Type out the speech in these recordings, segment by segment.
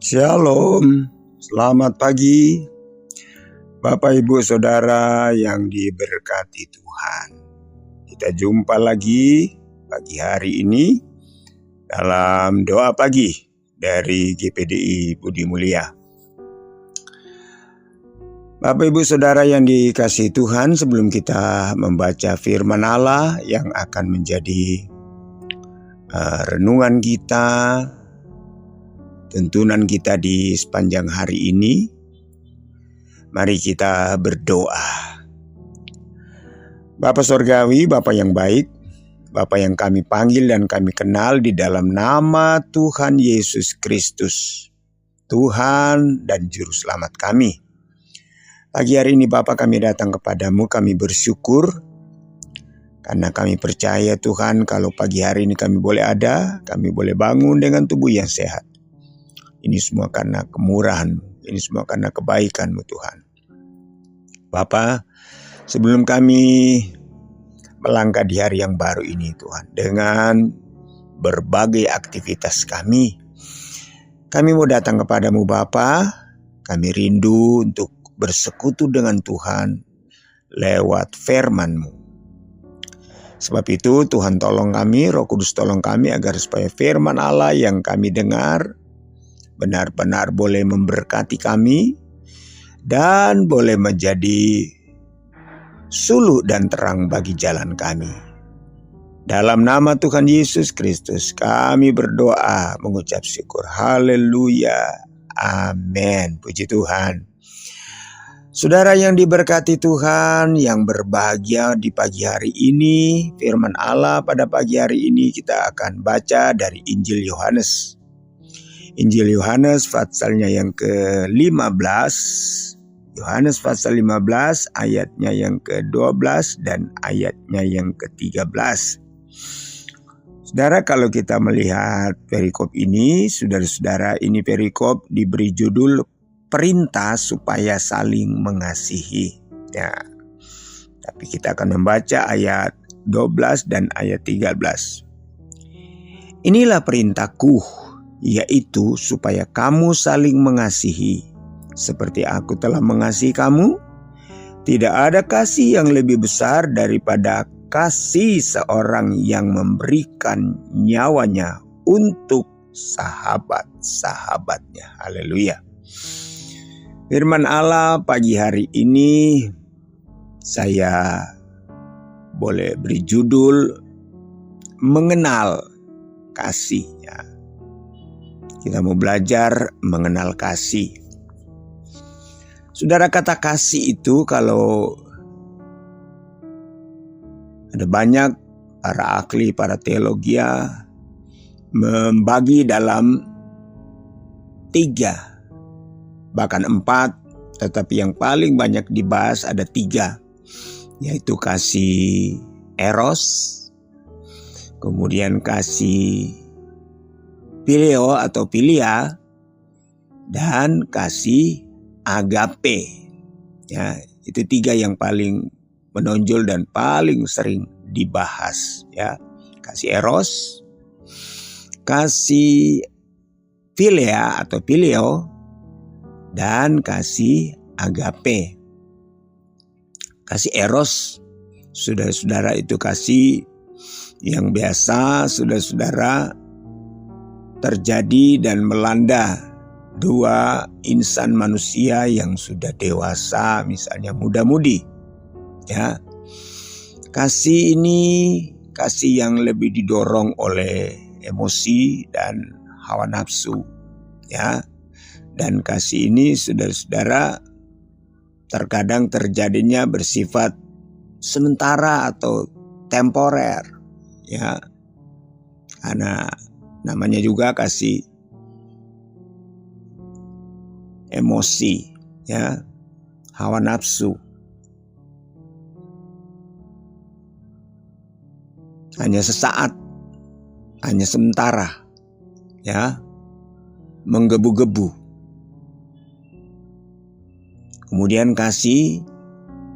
Shalom, selamat pagi Bapak Ibu Saudara yang diberkati Tuhan. Kita jumpa lagi pagi hari ini dalam doa pagi dari GPDI Budi Mulia. Bapak Ibu Saudara yang dikasihi Tuhan, sebelum kita membaca firman Allah yang akan menjadi renungan kita, tuntunan kita di sepanjang hari ini, mari kita berdoa. Bapa Sorgawi, Bapa yang baik, Bapa yang kami panggil dan kami kenal di dalam nama Tuhan Yesus Kristus, Tuhan dan Juru Selamat kami. Pagi hari ini Bapa, kami datang kepadamu, kami bersyukur karena kami percaya Tuhan, kalau pagi hari ini kami boleh ada, kami boleh bangun dengan tubuh yang sehat. Ini semua karena kemurahan-Mu, ini semua karena kebaikan-Mu Tuhan. Bapa, sebelum kami melangkah di hari yang baru ini Tuhan, dengan berbagai aktivitas kami mau datang kepadamu Bapa. Kami rindu untuk bersekutu dengan Tuhan lewat firman-Mu. Sebab itu Tuhan tolong kami, Roh Kudus tolong kami agar supaya firman Allah yang kami dengar benar-benar boleh memberkati kami dan boleh menjadi suluh dan terang bagi jalan kami. Dalam nama Tuhan Yesus Kristus kami berdoa mengucap syukur. Haleluya. Amin. Puji Tuhan. Saudara yang diberkati Tuhan, yang berbahagia di pagi hari ini, firman Allah pada pagi hari ini kita akan baca dari Injil Yohanes. Injil Yohanes pasalnya yang ke-15, Yohanes pasal 15 ayatnya yang ke-12 dan ayatnya yang ke-13. Saudara, kalau kita melihat perikop ini, saudara-saudara, ini perikop diberi judul perintah supaya saling mengasihi. Ya, tapi kita akan membaca ayat 12 dan ayat 13. Inilah perintahku, yaitu supaya kamu saling mengasihi. Seperti aku telah mengasihi kamu, tidak ada kasih yang lebih besar daripada kasih seorang yang memberikan nyawanya untuk sahabat-sahabatnya. Haleluya. Firman Allah pagi hari ini saya boleh beri judul mengenal kasih. Kita mau belajar mengenal kasih. Saudara, kata kasih itu kalau ada banyak para ahli, para teologia membagi dalam 3, bahkan 4, tetapi yang paling banyak dibahas ada 3, yaitu kasih eros, kemudian kasih phileo atau philia, dan kasih agape. Ya, itu 3 yang paling menonjol dan paling sering dibahas. Ya, kasih eros, kasih philia atau phileo, dan kasih agape. Kasih eros, saudara-saudara, itu kasih yang biasa saudara-saudara terjadi dan melanda 2 insan manusia yang sudah dewasa, misalnya muda-mudi. Ya, kasih ini kasih yang lebih didorong oleh emosi dan hawa nafsu. Ya, dan kasih ini saudara-saudara terkadang terjadinya bersifat sementara atau temporer. Ya, karena namanya juga kasih emosi, ya, hawa nafsu. Hanya sesaat, hanya sementara, ya, menggebu-gebu. Kemudian kasih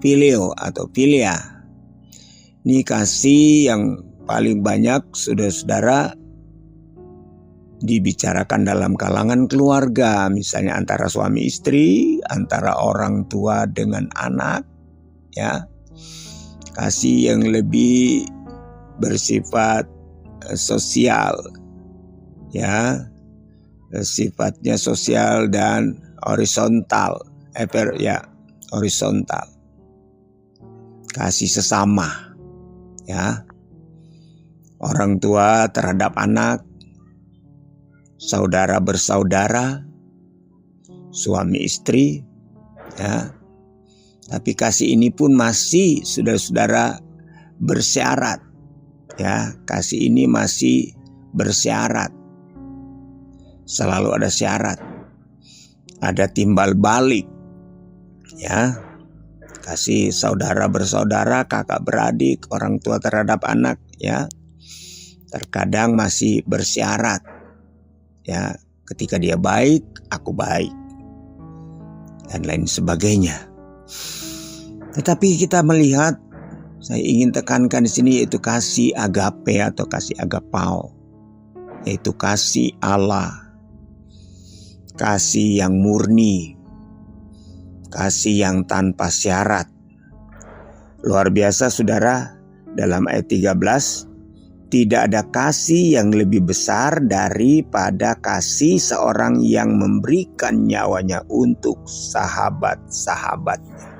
phileo atau philia. Ini kasih yang paling banyak saudara-saudara dibicarakan dalam kalangan keluarga, misalnya antara suami istri, antara orang tua dengan anak, ya. Kasih yang lebih bersifat sosial, ya, sifatnya sosial dan horizontal, horizontal. Kasih sesama, ya, orang tua terhadap anak, saudara bersaudara, suami istri, ya. Tapi kasih ini pun masih, saudara-saudara, bersyarat, ya. Kasih ini masih bersyarat. Selalu ada syarat. Ada timbal balik, ya. Kasih saudara bersaudara, kakak beradik, orang tua terhadap anak, ya. Terkadang masih bersyarat, ya. Ketika dia baik, aku baik, dan lain sebagainya. Tetapi kita melihat, saya ingin tekankan di sini, yaitu kasih agape atau kasih agapao, yaitu kasih Allah, kasih yang murni, kasih yang tanpa syarat. Luar biasa saudara, dalam ayat 13, tidak ada kasih yang lebih besar daripada kasih seorang yang memberikan nyawanya untuk sahabat-sahabatnya.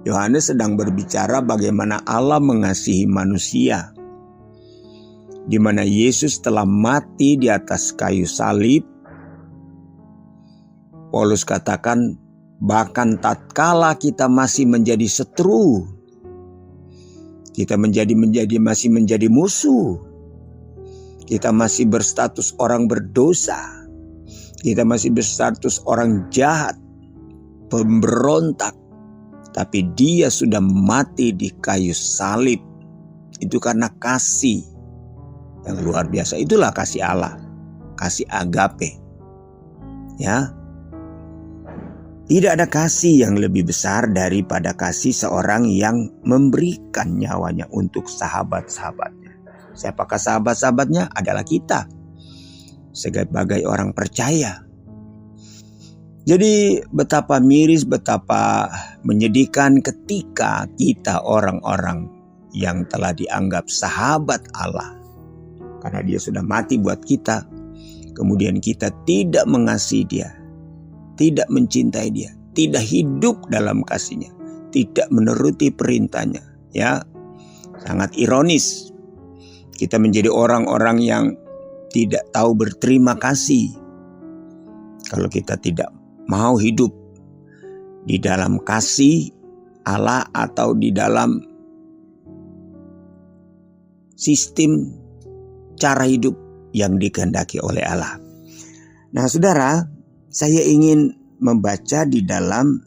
Yohanes sedang berbicara bagaimana Allah mengasihi manusia, di mana Yesus telah mati di atas kayu salib. Paulus katakan, bahkan tatkala kita masih menjadi seteru, kita masih menjadi musuh, kita masih berstatus orang berdosa, kita masih berstatus orang jahat, pemberontak, tapi dia sudah mati di kayu salib. Itu karena kasih yang luar biasa. Itulah kasih Allah, kasih agape, ya. Tidak ada kasih yang lebih besar daripada kasih seorang yang memberikan nyawanya untuk sahabat-sahabatnya. Siapakah sahabat-sahabatnya? Adalah kita, sebagai orang percaya. Jadi betapa miris, betapa menyedihkan ketika kita orang-orang yang telah dianggap sahabat Allah, karena dia sudah mati buat kita, kemudian kita tidak mengasihi dia, tidak mencintai dia, tidak hidup dalam kasihnya, tidak menuruti perintahnya, ya. Sangat ironis. Kita menjadi orang-orang yang tidak tahu berterima kasih kalau kita tidak mau hidup di dalam kasih Allah atau di dalam sistem cara hidup yang dikehendaki oleh Allah. Nah, saudara, saya ingin membaca di dalam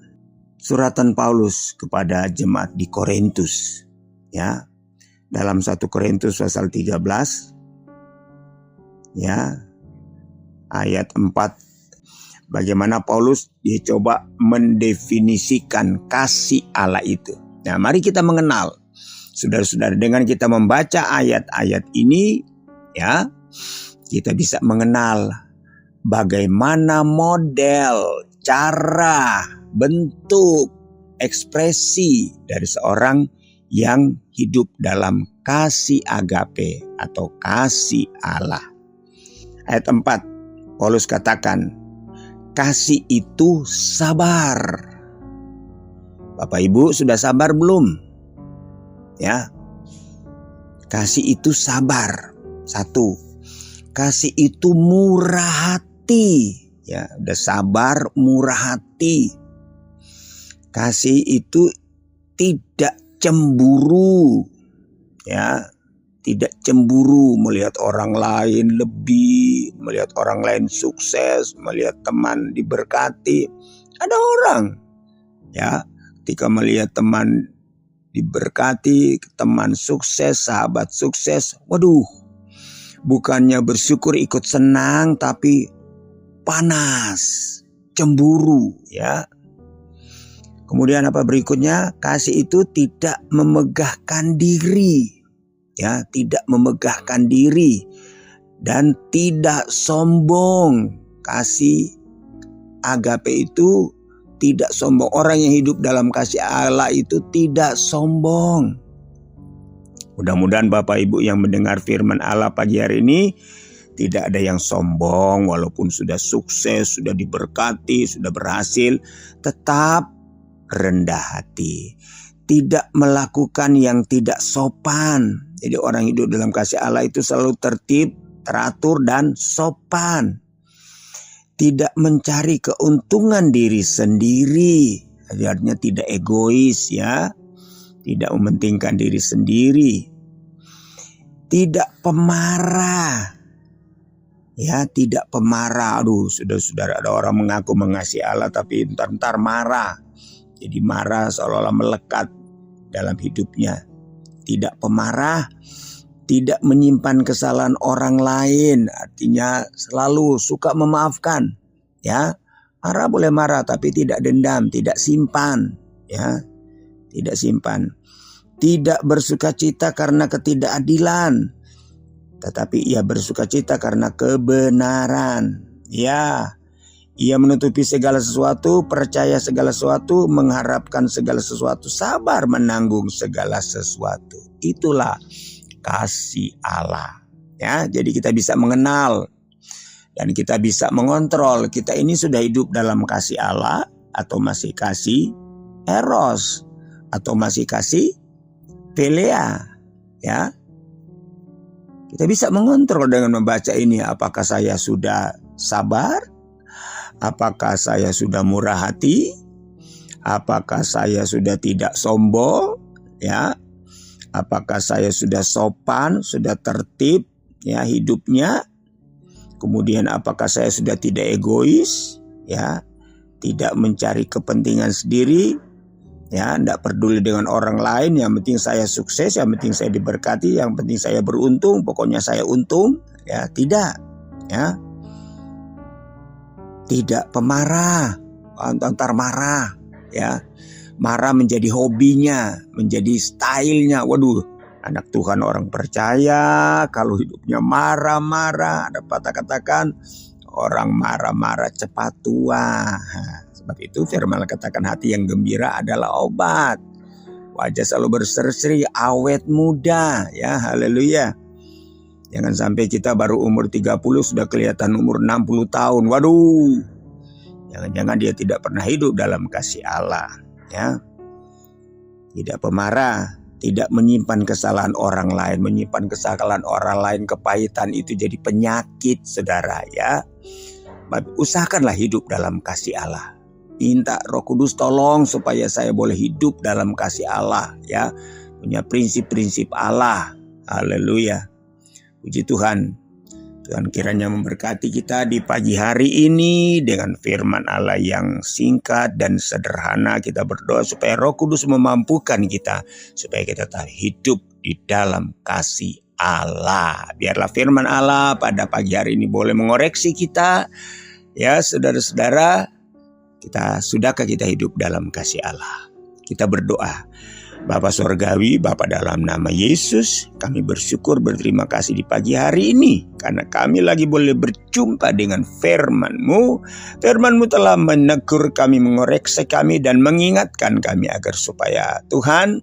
suratan Paulus kepada jemaat di Korintus, ya. Dalam 1 Korintus pasal 13, ya, ayat 4. Bagaimana Paulus dia coba mendefinisikan kasih Allah itu. Nah, mari kita mengenal, saudara-saudara, dengan kita membaca ayat-ayat ini, ya, kita bisa mengenal bagaimana model, cara, bentuk, ekspresi dari seorang yang hidup dalam kasih agape atau kasih Allah. Ayat 4, Paulus katakan, kasih itu sabar. Bapak Ibu sudah sabar belum? Ya. Kasih itu sabar. 1. Kasih itu murah hati. Ya, udah sabar, murah hati. Kasih itu tidak cemburu. Ya. Tidak cemburu melihat orang lain lebih, melihat orang lain sukses, melihat teman diberkati. Ada orang, ya, ketika melihat teman diberkati, teman sukses, sahabat sukses, waduh, bukannya bersyukur ikut senang, tapi panas, cemburu, ya. Kemudian apa berikutnya? Kasih itu tidak memegahkan diri. Ya, tidak memegahkan diri dan tidak sombong. Kasih agape itu tidak sombong. Orang yang hidup dalam kasih Allah itu tidak sombong. Mudah-mudahan Bapak Ibu yang mendengar firman Allah pagi hari ini tidak ada yang sombong, walaupun sudah sukses, sudah diberkati, sudah berhasil, tetap rendah hati. Tidak melakukan yang tidak sopan. Jadi orang hidup dalam kasih Allah itu selalu tertib, teratur, dan sopan. Tidak mencari keuntungan diri sendiri. Artinya tidak egois ya. Tidak mementingkan diri sendiri. Tidak pemarah. Ya, tidak pemarah. Aduh, saudara, ada orang mengaku mengasihi Allah tapi entar marah. Jadi marah seolah-olah melekat dalam hidupnya. Tidak pemarah, tidak menyimpan kesalahan orang lain. Artinya selalu suka memaafkan. Ya, marah boleh marah tapi tidak dendam, tidak simpan. Ya, tidak simpan. Tidak bersukacita karena ketidakadilan, tetapi ia bersukacita karena kebenaran. Ya, ia menutupi segala sesuatu, percaya segala sesuatu, mengharapkan segala sesuatu, sabar menanggung segala sesuatu. Itulah kasih Allah. Ya, jadi kita bisa mengenal dan kita bisa mengontrol. Kita ini sudah hidup dalam kasih Allah atau masih kasih eros atau masih kasih Pelea, ya. Kita bisa mengontrol dengan membaca ini. Apakah saya sudah sabar? Apakah saya sudah murah hati? Apakah saya sudah tidak sombong? Ya. Apakah saya sudah sopan, sudah tertib, ya hidupnya? Kemudian apakah saya sudah tidak egois? Ya, tidak mencari kepentingan sendiri? Ya, tidak peduli dengan orang lain, yang penting saya sukses, yang penting saya diberkati, yang penting saya beruntung, pokoknya saya untung. Ya, tidak. Ya. Tidak pemarah, antar marah, ya. Marah menjadi hobinya, menjadi stylenya. Waduh, anak Tuhan orang percaya kalau hidupnya marah-marah, dapat katakan orang marah-marah cepat tua. Sebab itu firman katakan hati yang gembira adalah obat. Wajah selalu berseri-seri, awet muda. Ya, haleluya. Jangan sampai kita baru umur 30 sudah kelihatan umur 60 tahun. Waduh. Jangan-jangan dia tidak pernah hidup dalam kasih Allah. Ya. Tidak pemarah, tidak menyimpan kesalahan orang lain. Menyimpan kesalahan orang lain, kepahitan itu jadi penyakit, saudara, ya. Usahakanlah hidup dalam kasih Allah. Minta Roh Kudus tolong supaya saya boleh hidup dalam kasih Allah, ya. Punya prinsip-prinsip Allah. Haleluya. Puji Tuhan. Tuhan kiranya memberkati kita di pagi hari ini dengan firman Allah yang singkat dan sederhana. Kita berdoa supaya Roh Kudus memampukan kita supaya kita tetap hidup di dalam kasih Allah. Biarlah firman Allah pada pagi hari ini boleh mengoreksi kita. Ya, saudara-saudara, sudahkah kita hidup dalam kasih Allah? Kita berdoa. Bapa Sorgawi, Bapa dalam nama Yesus, kami bersyukur berterima kasih di pagi hari ini karena kami lagi boleh berjumpa dengan firman-Mu. Firman-Mu telah menegur kami, mengoreksi kami dan mengingatkan kami agar supaya Tuhan,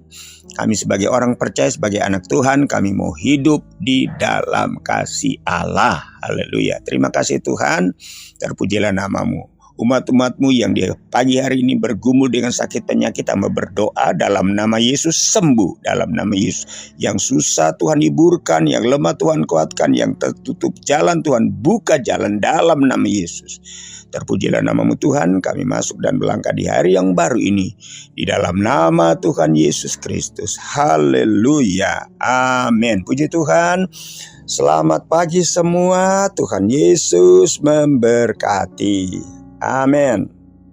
kami sebagai orang percaya, sebagai anak Tuhan, kami mau hidup di dalam kasih Allah. Haleluya. Terima kasih Tuhan, terpujilah nama-Mu. Umat-umat-Mu yang di pagi hari ini bergumul dengan sakit penyakit, hamba berdoa dalam nama Yesus sembuh, dalam nama Yesus. Yang susah Tuhan hiburkan, yang lemah Tuhan kuatkan, yang tertutup jalan Tuhan buka jalan dalam nama Yesus. Terpujilah nama-Mu Tuhan, kami masuk dan melangkah di hari yang baru ini di dalam nama Tuhan Yesus Kristus. Haleluya. Amin. Puji Tuhan. Selamat pagi semua. Tuhan Yesus memberkati. Amin.